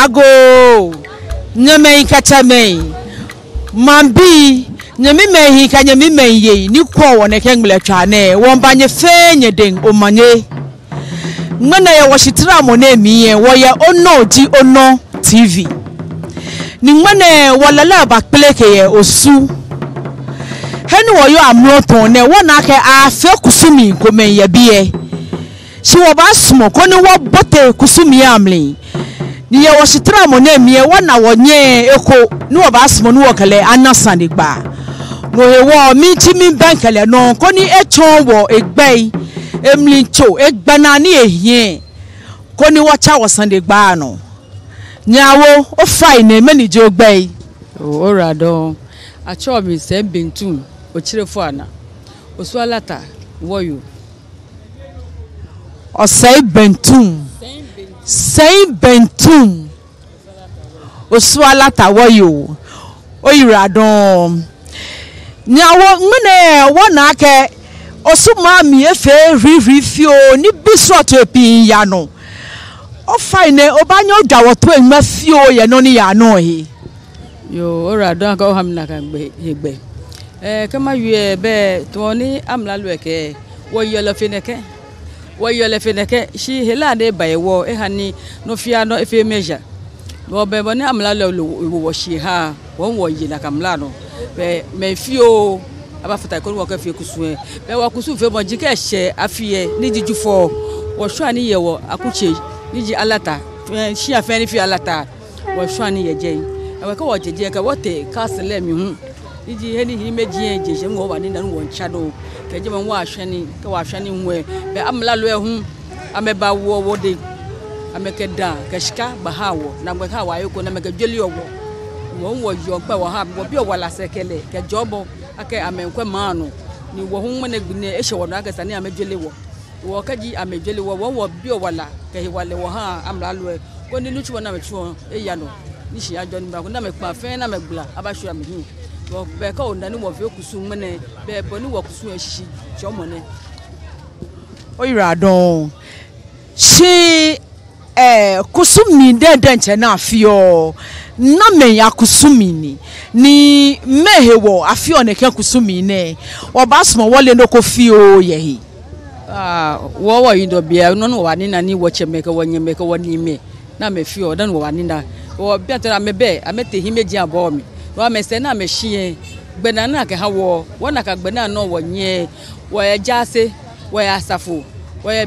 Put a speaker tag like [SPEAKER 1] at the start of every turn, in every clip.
[SPEAKER 1] ago nyame ikachame mambi nyame mehi ka nyame menye ni kwa wona kengle twane won banye fenye den omanye ngana ya washitira mo na emiye wo ya Onor di Onor TV ni ngana walala bakpleke ye Osu heni wo yo amroton ne wona ke afa kusumi komen ya biye si wo ba sumo ko ni wo bote kusumi amli ni ya washitira mo na emiye wona wonye eko ni wo ba sumo ni wo kale anasande gba no he wo mi ti mi bankale no ko ni echon wo egbei emlincho egbana ni ehie ko ni wacha wasande gba no nyawo o fai na mani je ogbei
[SPEAKER 2] o rado acho mi se Bɛntum o chirefo ana Osu Alata Wɔyoo
[SPEAKER 1] o sei Bɛntum Osu Alata Wɔyoo o yirado nyawo ngene wona ke osuma mi efe riri fio ni bisroto epin ya no o fine obanyo dwawoto enma fio ye no ni ya no he
[SPEAKER 2] yo ora don ka o hamna kan gbe kama wie be to ni amla lweke wo yele feneke shi hela de bayewo hani no fia no efe measure no be boni amla lo wo shi ha won wo yi na kamla no be me fio abafata ko wo ka fie kusu be wo kusu fe mo jike hye afie ni jijufo wo hwa ni ye wo akuche ni ji alata shi afa ni fi alata wo hwa ni ye je e we ka wo jeje ka wote castle mi hu ni ji heni hi meji jeje mo wa ni na wo ncha do ke je mo wa hwani ka wa hwani nwe be amla lo hu ameba wo de amekeda ka shika bahawo na gbe ka wa yoko na meka dweli owo won wo yo pa wo ha wo bi o wala sekele ke jobo ake amenkwe maano ni wo hu mene gbine ehye wo no aka sane amedwele wo kaji amedwele wo wo bi o wala ke wale wo ha amra lo ko ni luchi wona mechu eya no ni shi ajo ni ba ko na mekpa fe na megbla abahwe amehi wo be ka o ndani wo fe kusu mene be bo ni wo kusu ehyi chomo ne
[SPEAKER 1] oyradon shi kusumi dede nche na afio na me ya kusumi ni mehewo afio ne ke kusumi ne obasmo wole no kofio yehi
[SPEAKER 2] wo yindo bia no wa ni na ni wo chemeke wonye meke woni me na me fio dan wo ni na wo bia tera mebe amete himeji abo mi wo me se na me hie gbena na ke ha wo na ka gbena no wonye wo ya jase wo ya asafo wo ya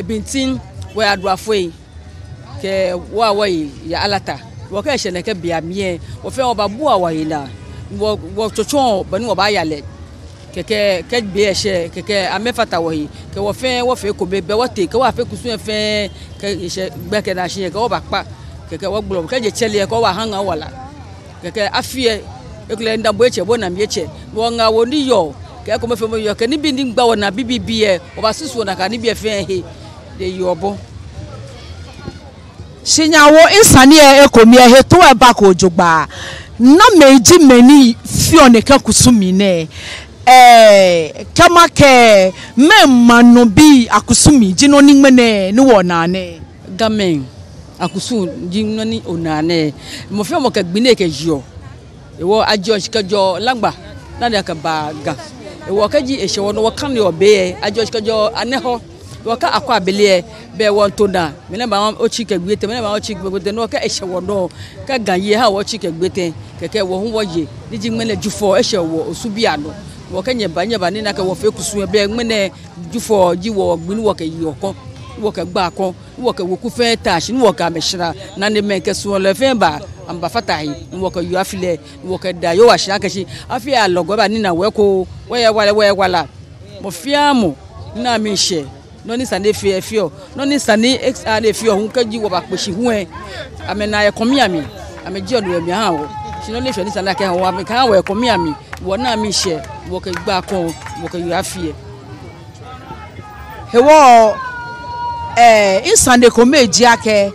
[SPEAKER 2] bentin we adwafoi ke wa wai ya alata wo ka hye ne ke bia mie wo fe obabu awai na wo chochon bani wo ba yale ke bia hye ke amefata wo hi ke wo fe ko be wo te ke wa fe kusu fe ke hye gbe ke na hye ke wo ba pa ke wo gblo ke je chele ke wa hanga wala ke afie ekule ndambo eche bo na mieche wo nga wo ni yo ke ko me fe mo yo ke ni bi ni gba wo na bibie wo ba susu na ka ni bi fe he de yobo sinyawo insani ekomi eheto e ba ko jogba na meji meni fio ne ka kusumi ne kama ke memano bi akusumi jino ni mene ni wona ne gamen akusu jino ni onane mo fe mo ka gbine ke jo ewo ajo shikajo lagba na de ka ba ga ewo ka ji ehye wono wo kan ne obe ajo shikajo aneho waka akwa abele be wonto na me na ba o chike gbete me na ba o chike gbete no ka ehye wono ka ganye ha wo chike gbete keke wo hu wo ye diji mene jufo ehye wo Osu bia no wo ka nyeba ni na ka wo fe kusu be mene jufo ji wo gbinu wo ka yi okon wo ka gba akon wo ka wo ku fe tash ni wo ka mehira na ne men ke so le fe ba amba fatai wo ka yu afile wo ka da yo wa sha ka shi afi alogo ba ni na we ko we wala mo fiamo na mi she no ni sane fio no ni sane xr fio hu ka ji wo ba peshi hu amena ye komi ami ameji odo mi ha wo si no le fio ni sane ka ho am ka wo komi ami wo na mi she wo ka gba kon wo ka yu afie
[SPEAKER 1] hewo insande ko meji ake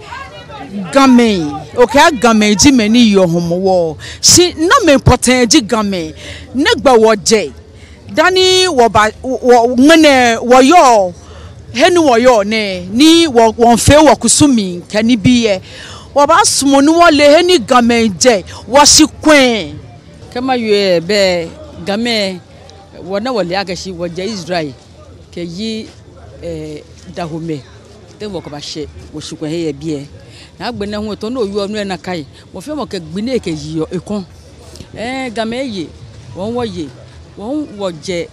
[SPEAKER 1] game okay game ji meni yo Homowo si na me important ji game ne gba wo je dani wo ba wo mene wo yo heni woyo ne ni won fe wo kusumi kani biye wo ba sumo ni wo le heni gamenje wo si kwen
[SPEAKER 2] kama yue be game wona wole agashi wo je Israel ke yi dahome te wo ko ba she wo si kwen he bie na agbena hu to no oyu onu na kai mo fe mo ke gbine ke yi ekon game ye won wo ye won wo je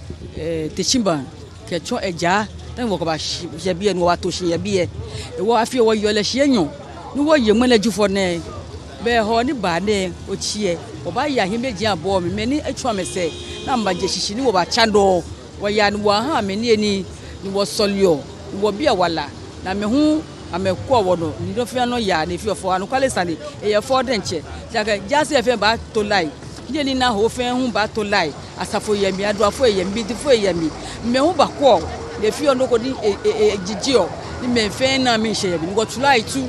[SPEAKER 2] techimba ke cho eja te wo ko ba she bie no wa to she bie wo afi wo yo le she enyon ni wo ye mo na jufo ne be ho ni ba ne o chie o ba ya himeji abo me ni atwa me se na mba je shishi ni wo ba chando wo ya ni wo ha me ni wo solio wo bia wala na me hu amekọ wo no ni do fi no ya ni fi ofo anu kwale sane e ye for de nche jaga jase e fe ba to lai je ni na ho fe hu ba to lai asafo ye mi ado afo ye mi di fo ye mi me hu ba ko le fi ono ko ni jijio ni me fe na mi se ye bi go to lai tu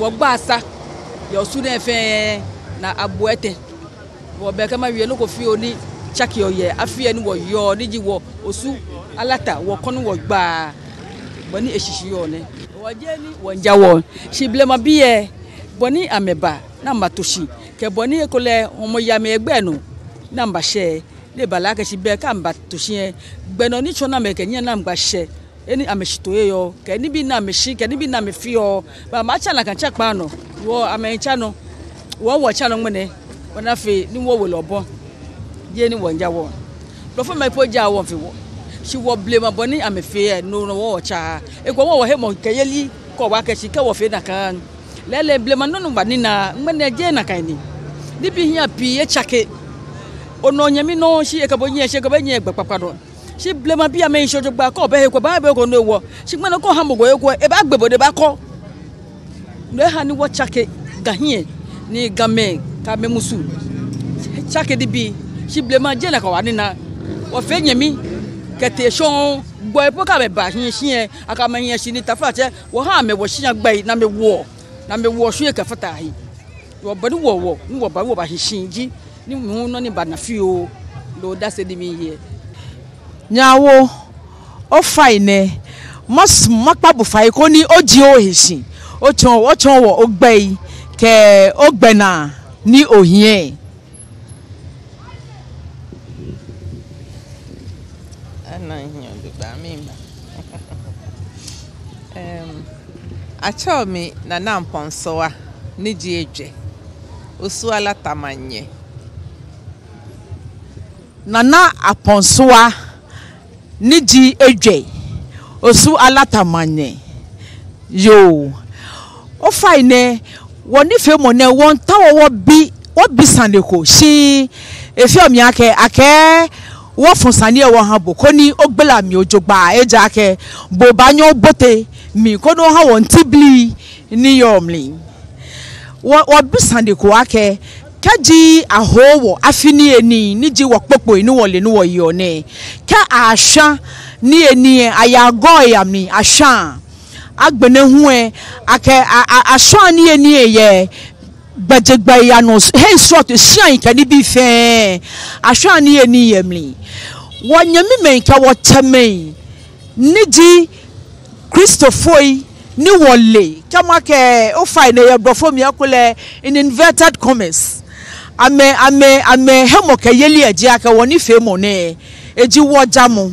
[SPEAKER 2] wo gba asa yo su de fe na abuete wo be ka ma wi no ko fi oni chaki oye afie ni wo yo ni ji wo Osu Alata wo kono wo gba boni eshishi yo ne wajeni wanjawo shi blema biye boni ameba na matoshi ke boni ekole homo ya me egbe no na mba she le balaka shi be ka mba toshi gbe no ni chona me ke nya na mba she eni ameshito yo ke ni bi na meshi ke ni bi na mefio ba ma cha na kan cha pa no wo amencha no wo cha no mene wona fe ni wo we lobo je ni wanjawo lo fo me poja wo fe wo she wo blame boni amefe no wo cha e ko wo he mo kayeli ko wa ka shi ka wo fe na kan lele blame no no bani na ngene je na kan ni bi hia pi e chake ono nyami no shi e ka bonye she ka bonye gbapapa do shi blame bi ame shojo gba ko be he ko ba be ko no wo shi gbana ko ha mo go e ko e ba gbebode ba ko le ha ni wo chake ga hie ni game ka me musu chake di bi shi blame je na ka wa ni na wo fe nyami kete shon boy po ka be ba hien aka ma hien shi ni tafate wo ha me wo hien gbai na me wo hwe ka fata hi wo ba ni wo ba hien ji ni mu no ni ba na fio lo da se di mi ye
[SPEAKER 1] nyawo o fine mos makpa bu fai ko ni oji o hisin o chon wo ogbai ke ogbena ni ohien
[SPEAKER 3] Acho mi Nana Amposowaa IV Osu Alata Maŋnyɛ
[SPEAKER 1] Nana Amposowaa IV Osu Alata Maŋnyɛ yo o fine woni fe mo ne won ta wo bi saneko shi efi omi ake wo fun sani e wo han bo koni ogbela mi ojogba eja ke bo banyo bote mi kono ha won tibli ni yomli wo bi saneko ake kaji ahowo afini eni ni ji wo popo ni wole ni wo yo ne ka ahwa ni eni ayago yamni ahwa agbene hu ake ahwa ni eni ye gbajegba ya no hey sort sian kan bi fe ahwa ni eni yemli wonyami menka wo chamei niji Christophoi ni wole kama ke o fine ye brofo mi akole in inverted commas ame hemo ke yeli eji aka woni fe mo ne eji wo jamo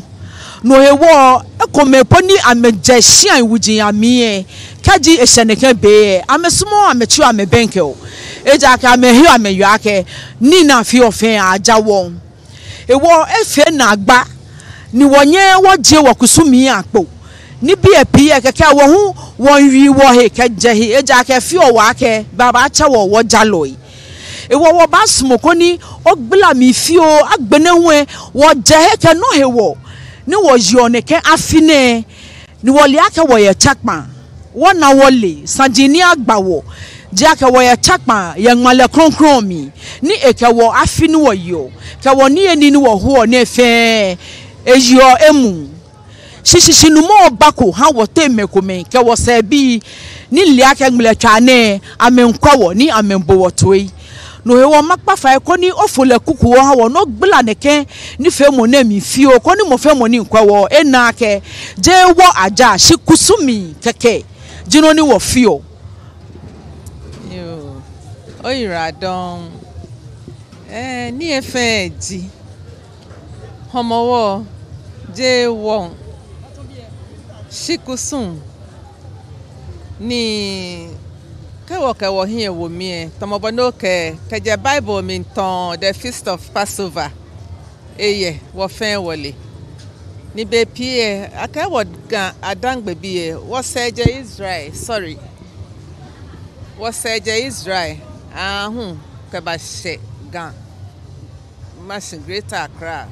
[SPEAKER 1] no he wo ekomepo ni ameje sian wujin ami kaji eseneke be amesumo amechu amebenke o eji aka amehi ameyo ake ni na fi ofen aja won ewo efe na agba ni wonye wo je wo kusumi akpo ni bi epi ekeke wo hu won wi wo he keje he eja ke fi o wa ke baba cha wo jaloi ewo wo ba smoko ni ogbla mi fi o agbene hu wo je he ke no he wo ni wo yo ne ke afine ni wo le ake wo ye chakma wo na wo le sanjini agbawo je ake wo ye chakma ye ngmale kronkron mi ni eke wo afini wo yo ke wo ni eni ni wo ho ne fe eyo emu shishishi no mo bako ha wo temeko men ke wo se bi ni liake ngmle twane amenkwa wo ni amembo wo toyi no he wo makpa fa ko ni ofole kuku wo ha wo no gbla ne ken ni fe mo na mi fio ko ni mo fe mo ni nkwa wo ena ke je wo aja shi kusumi keke jino ni wo fio
[SPEAKER 3] yo oyira don ni efe ji Homowo je wo shi kusum ni kewo here wo mi tomobo no ke je Bible mi ton the feast of Passover eye wo fen wole ni be pie akawo gan adangbe bi wo seje Israel ahun ke ba she gan machine Greater Accra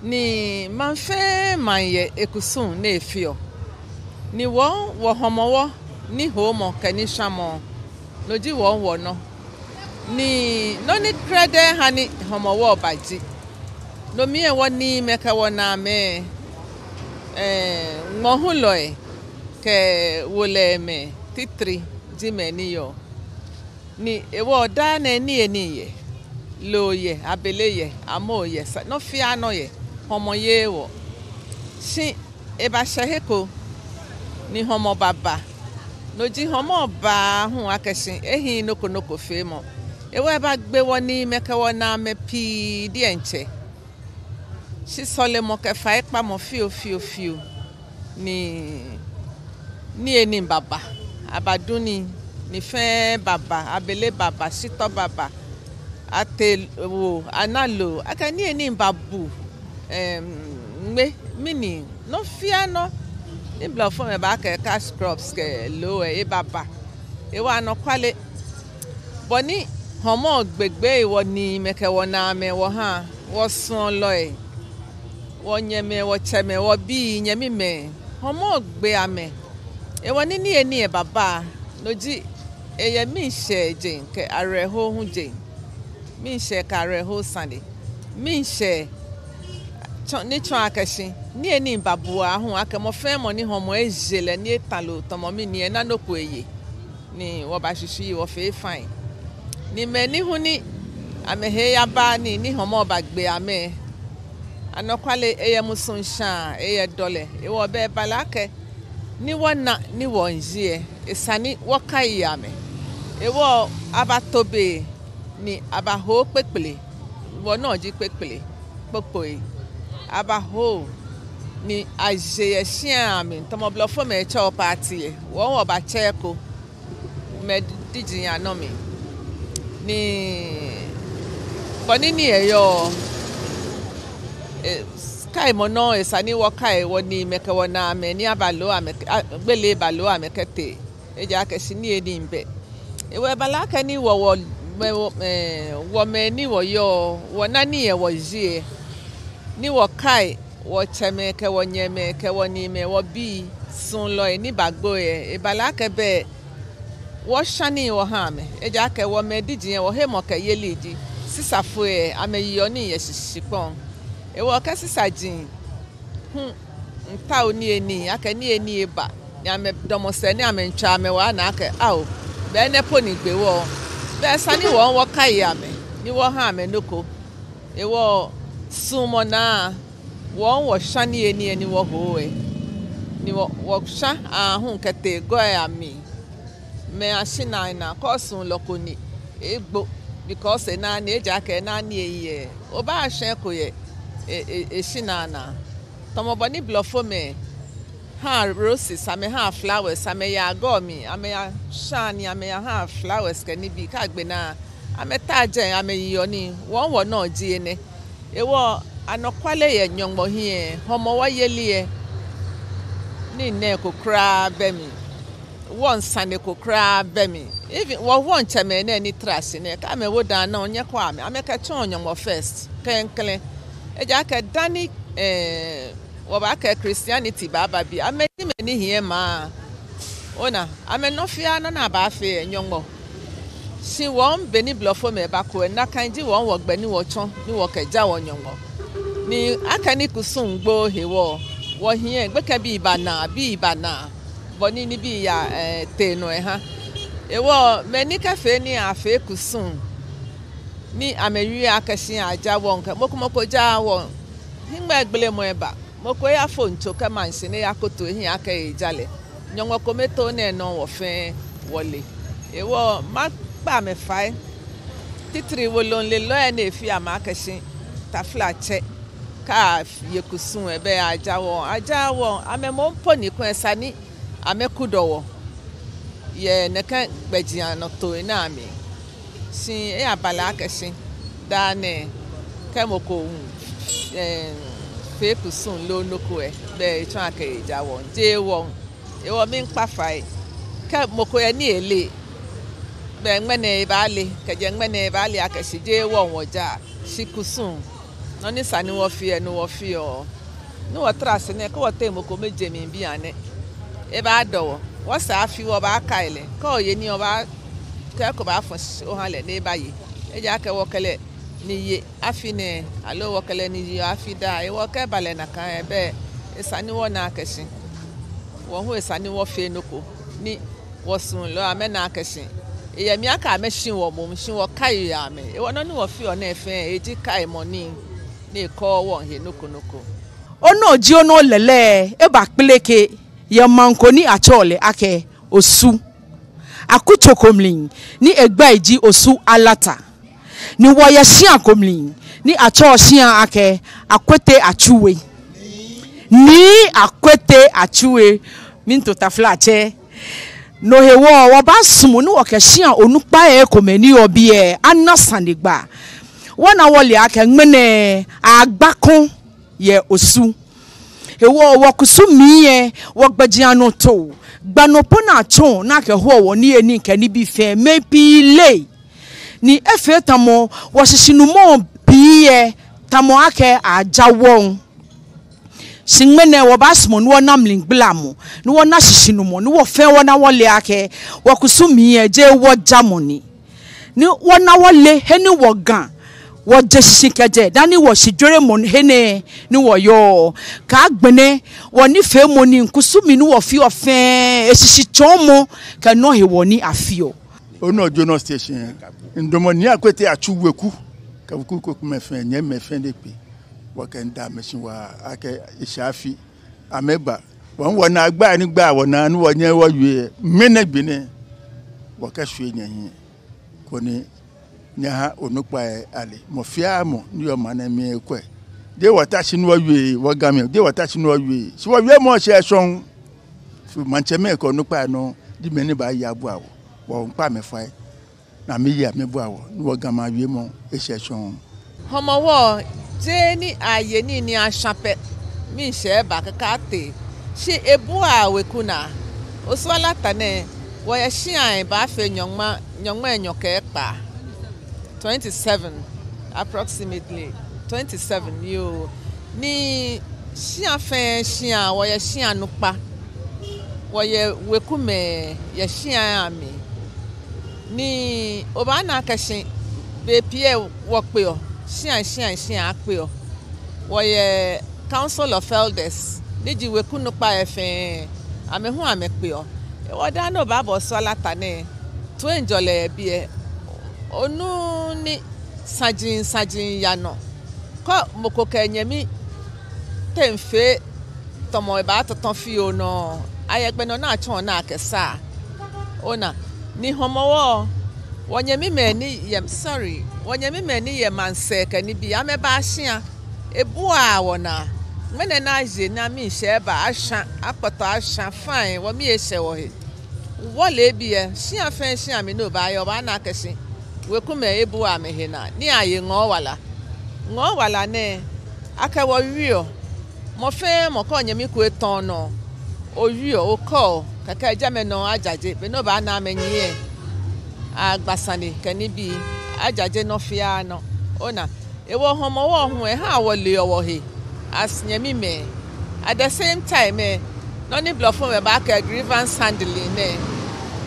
[SPEAKER 3] ni manfe manye ekusun na efio ni wo Homowo ni homo kani shamo loji wo no ni no ni krede hani Homowo baji no mi wo ni meka wo na me mohuloe ke wole me titri jimeni yo ni ewo da na ni ye loye abeleye amoye no fia no ye homoye wo si eba sheheko ni homo baba noji homo ba hu akesin ehi noko fe mo ewe ba gbe woni meka wona me pi di enche si sole mo ke fa ipa mo fio ni eni baba abaduni ni fe baba abele baba sito baba atelo analo aka ni eni babu mini no fia no in blood from me back cash crops ke lo baba e wa no kwale boni homo gbegbe iwo ni meke wona me wo ha wo sun lo wo nyeme wo cheme wo bi nyemi me homo gbe ame e woni ni eni baba noji eye mi she jin ke areho hu jin mi she ka areho sande mi she ni chon akashi ni eni babu ahun akemo fe mo ni homo ejele ni etalo tomo mi ni ena no ko eye ni wo ba shishi wo fe fine ni me ni huni amehe ya ba ni homo ba gbe ame anokwale eye musun sha eye dole e wo be balake ni wona ni wo nzie esani wo kai ame e wo abatobe ni abaho pepele wo na ji pepele popoe abaho ni aje shiami tomo blofo me cho party won wo ba cheko me dijin anomi ni bonini eyo kai mono esani wo kai woni meke wona me ni abalo ame gbele balo ame kete eja ke sini eni mbe ewe balaka ni wo me ni wo yo wona ni e wo jie ni wo kai wo cheme ke wo nyeme ke wo ni me wo bi sun lo ni bagbo e balaka be wo shani wo ha me eja ke wo me dijin wo he mo ke yelidi sisafo e ameyiyo ni ye sisipon e wo ka sisajin nta oni eni aka ni eni eba ni ame domose ni ame ntwa me wa na aka awo be ne po ni gbe wo be sani wo kai ame ni wo ha me noko e wo sumo na wo shani eni wo ho e ni wo sha ahun kete go ami me ashina na kosun lokoni egbo because na eja ka na eye oba ahwe ko ye shinana tomobo ni blofo me ha roses ame ha flowers ame ya go mi ame ya shani ame ya ha flowers ke ni bi ka gbe na ame taje ame yiyo ni wo na ji ene ewo anokwale ye nyongbo hie Homowo yelie ni ne kokra bemi one sane kokra bemi even wo won cheme na ni trash ne ka me wodan na onye kwa ame ka chon nyongbo first kenkele eja ka dani wo ba ka Christianity baba bi ame ni hie ma ona ame no fia na ba fe nyongbo si won beni blofo me ba ko na kanji won wo gbe ni wo chon ni wo ka ja wo nyongbo ni akani kusun gbo hewo wo hie gbe ka bi ibana boni ni bi ya teno ha ewo meni kafe ni afe kusun ni amewi akasi aja won ka mokomoko ja won hingba egbele mo eba moko ya phone to ka mansi ne yakoto hin aka ejale nyonwo kometo na no wo fe wole ewo ma gba me fai titiri wo lon le lo na efi amakasi tafla che ka yekusun ebe aja won amemo mpo ni kun esani amekudowo ye neka gbejian no to na mi sin e abala akesi da ne kemoko fe kusun lo noko e be tun ake ja won je won e wo mi npa fai ke moko e ni ele be ngbene ba le ke je ngbene ba le akesi je won woja sikusun no ni sani wo fi o no wo trase ne ko wo te moko meje mi bi ane e ba do wo sa fi wo ba kaile ko ye ni o ba ke ko ba fon o han le ne ba yi e ja ke wo kele ni ye afi ne alo wo kele ni ye afi da e wo ke bale na kan e be e sani wo na akesi wo hu e sani wo fe noko ni wo sun lo ame na akesi e ye mi aka me shin wo mom shin wo kai ya me e wo no ni wo fi o na efe e ji kai money ni ko wo he noko
[SPEAKER 1] ono ji ono lele e ba peleke ye manko ni achole ake osu akuchokomlin ni egba iji osu alata ni woye hia komlin ni acho hia ake akwete achuwe ni akwete achuwe minto taflache no hewo wo ba sumu ni wo ke hia onupa e komani obi e anasanigba wona wole ake nmene agbakon ye osu ewo wokusumi wogbajiano to gbanopo na chon na ke ho wo ni eni ke ni bi fe mepi le ni efe tamo woshisinu mo biye tamo ake ajawon singmene wo basmo no namling blamo no wona shishinu mo no wo fe wona wole ake wokusumi je wo jamoni ni wona wole heni wogan wo jesikeje dani wo shijore mon hene ni wo yo ka gbene wo ni fe moni nkusumi ni wo fi ofen esisi chomo ka no he woni afio
[SPEAKER 4] ono jono station ndomoni akwete achuweku ka ku mefe nye mefe de pe wo kan da machine wa ake ishafi ameba won na agba ni gba wona ni wo nye wo yue mene gbene wo ka hwe nyan ko ni nya onukpa ale mofia mo ni o mana mi ekwe de watachi no awie wagame de watachi no awie si wo wie mo hye son fu mancheme ko onukpa no di meni ba ya bu awo wo npa me fai na me ya me bu awo ni wagama awie mo hye son
[SPEAKER 3] Homowo je ni aye ni ashape mi hye ba kakate shi ebu awe kuna Osu Alata ne wo ye hia ba fe nyonma enyoke pa 27 approximately 27 you ni shia fe shia wo ye shia nupa wo ye wekume ye shia ami ni obana kashin be pie wo pe o shia pe o wo ye council of elders niji wekunupa efe amehu amepe o wo da no ba bo Osu Alata ne to enjole bie onu ni sajin yano ko moko kenyemi temfe tomo ba toton fi ono ayegbe no na chon na akesa ona ni Homowo wonyemi meni ye manse ka ni bi ameba ahia ebu a wona mene na je na mi hye ba ahwa apoto ahwa fine wo mi ehye wo he wole bie hia fan hia mi no ba yo ba na akesi wekume ebu amehena ni aye ngowala ne akawo wio mo fe mo ko nyemi ku eton no o wio o ko kaka jame no ajaje be no ba na amenye agbasani kani bi ajaje no fia no ona ewo Homowo hu ha wole owo he as nyemi me at the same time no ni blofo me ba ka grievance handling ne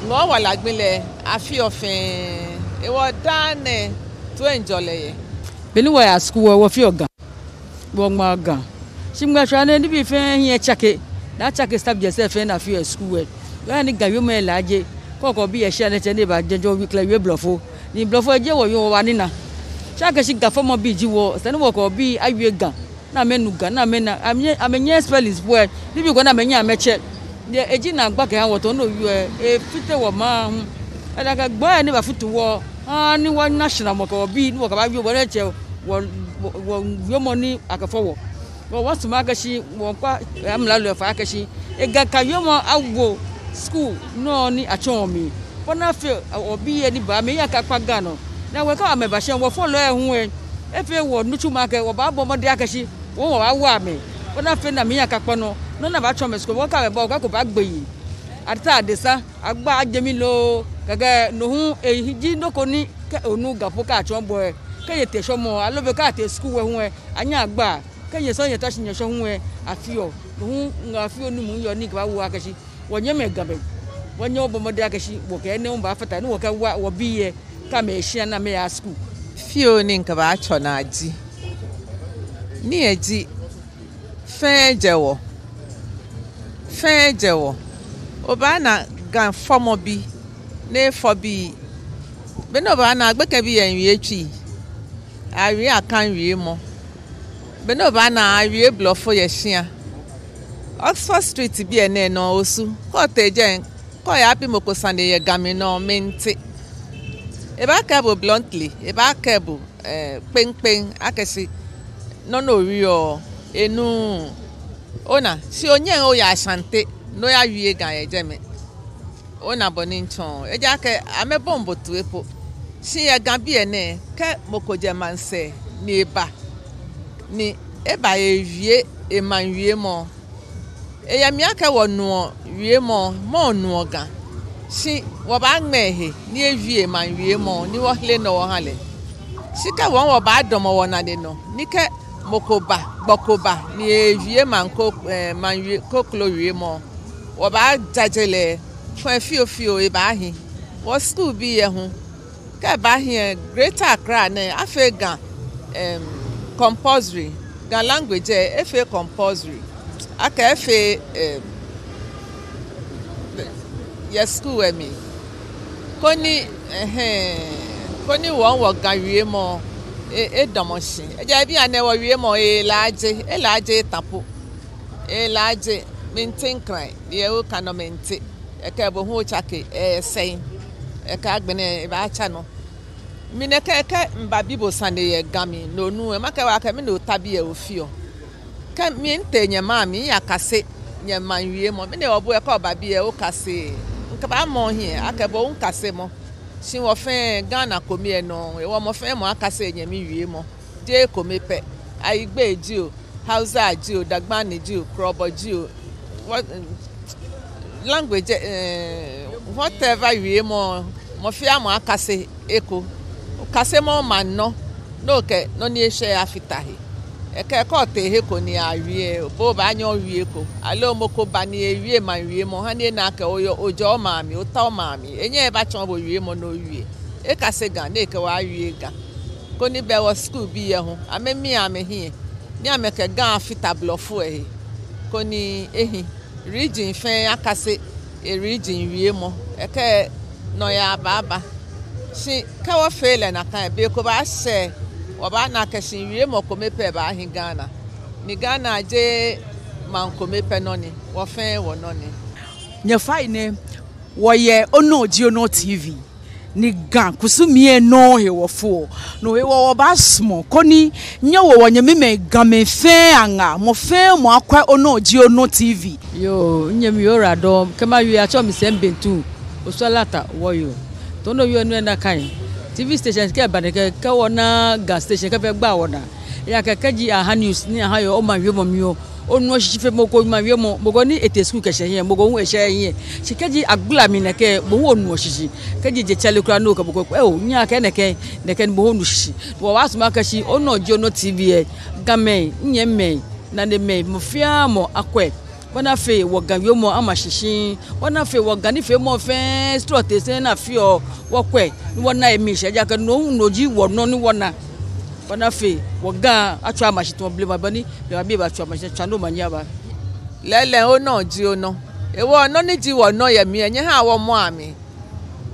[SPEAKER 3] ngowala gbele afi ofen ewo dane to enjole ye
[SPEAKER 2] beni wa ya school wo fi oga wo ma ga simga chane ni bi fe hie chake na chake stab je se fe na fi school we ni gawe me laje ko bi ye hye na che ne ba jejo wi kla wi blofo ni blofo je wo yo wa ni na sha ka shi gafo mo bi ji wo se ne wo ko bi awie ga na menu ga na mena amenye spells boy ni bi go na menya meche de eji na agba ka wo to no yu e fite wo ma hu e da ka gba ni ba futu wo ni wa national mo ko bi ni wo ka ba wi wo na che wo yo mo ni akafo wo wo wasu ma ka shi wo kwa amla lo fa ka shi e ga ka yo mo awo school no ni achomi bona fe obi e ni ba me ya ka kwa ga no na we ka me ba she wo follow e hu e fe wo nuchu ma ka wo ba bo mo de aka shi wo wa wa me bona fe na me ya ka kwa no na ba chome school wo ka be ba ko ba gbeyi ata adesa agba ajemi lo gaga no hu e hiji ndoko ni ke onu gapo ka chombo e ke ye te shomo alobe ka te school we hu e anya agba ke ye so ye tashi nye sho hu e afio no hu nga afio ni mu yo ni ka wo aka shi wonye me gabe wonye obomode aka shi wo ke ne mba afata ni wo ka wa wo biye ka me hia na me ya school
[SPEAKER 3] fio ni nka ba cho na aji ni eji fejewo oba na gan fomo bi ne fo bi be no ba na agbeka bi enwie twi awie akan wie mo be no ba na awie blofo ye hia Oxford Street bi ene no osu ko tejen ko ya bi mokosande ye game no mente e ba kebo bluntly e ba kebo pen akesi no ri o enu ona si onye o ya asante no ya wie gan ye jeme ona boni nchon e ja ke amebombo tuepo si ye gan bi ene ke mokoje manse ni eba e wie e man wie mo e ya mi aka wo no wie mo no gan si wo ba ngmehe ni e wie man wie mo ni wo hle no wo hale si ka wo ba domo wo na de no ni ke bokoba ni evie manko manwie koklo wie mo wo ba jajele fun fio e ba hin wo school bi ye hu ka ba hin Greater Accra na African compulsory ga language efe compulsory aka efe ya school emi koni won wo ga wie mo e domoshi eja bi ane wo wie mo e laaje tapo e laaje mintin kran ye o kanomenti e ka bo hu chake e sen e ka agbene e ba cha no mi ne ka mba bibo sane ye gami no nu e maka wa ka mi no tabi e ofio ka mi ntenye ma mi ya kase nye man wie mo mi ne obo e ka oba bi e o kase nka ba mo hi aka bo nkase mo si wo fe Ghana komi e no e wo mo fe mo akase enye mi wie mo de komi pe aigbe ji o Hausa ji o Dagbani ji o Krobo ji o what language whatever wie mo fi amo akase eko kase mo man no ke no ni ehye afitahi e ke ko te he ko ni awie bo ba anya wie ko alo moko ba ni ewie man wie mo ha ni na ka ojo maami o ta maami enye ba chon bo wie mo no wie e ka se ga na ke wa wie ga ko ni be wo school bi ye ho amemi amehi ni ameke ga afita blofo e ko ni ehi region fe akase e region wie mo e ke no ya baba si ka wo fele na kan be ko ba se oba na kasin wie mo komepe ba hin Ghana ni Ghana je man komepe no ni wo fen wo no ni
[SPEAKER 1] nya fai ne wo ye Onor TV ni gan kusumie no he wo fo no we wo ba smo koni nya wo nya me game fe anga mo fe mo akwa Onor TV
[SPEAKER 2] yo nyem yo rado kama yu acho mi sem Bɛntum Osu Alata Wɔyoo to no yu enu na kan TV station ke baneke ka wona gas station ka fe gba wona ya ka kaji aha news ni aha yo o ma wi mo mio onu shife mo ko ma wi mo go ni ete school ke hye mo go hu hye shi kaji agbula mi na ke bo hu onu shishi kaji je chale kura no ka bo ko nya ka ne ke bo onu shishi wo wa suma ka shi Onor TV game nye me na ne me mo fia mo akwe wana fe wo gan yo mo amashishin wana fe wo gan ni fe mo fe strot se na fi o wo kwe ni wona emi se ja kan no noji wo no ni wona wana fe wo gan atu amashito blema bani be ba be ba atu amashito chano manya ba
[SPEAKER 3] lele Onor ji ono ewo no ni ji wo no ye mi enye ha wo mo ami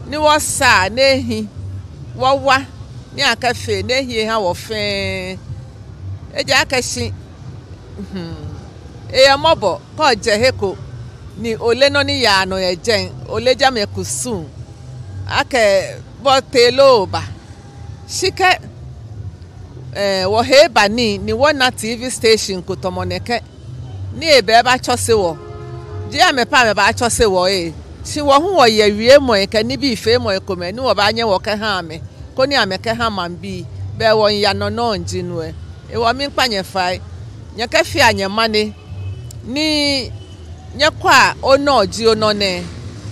[SPEAKER 3] ni wo sa nehi wo wa ni akafe nehi ha wo fe eja akashi eya mobo ko je heko ni ole no ni ya no ejen ole jame kusun ake botelo ba shike wo heba ni wona TV station kotomoneke ni ebe ba chose wo je amepa me ba chose wo si wo hu wo ye wie mo ke ni bi fe mo ko me ni wo ba nye wo ke ha me ko ni ameke ha man bi be wo ya no no njinu e wo mi panye fai nya ka fi anye mane ni nya kwa ono ji ono ne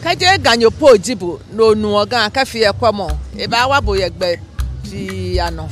[SPEAKER 3] ka je ganyo po jibu no nu ogan ka fi e kwa mo e ba wa bo ye gbe fi ano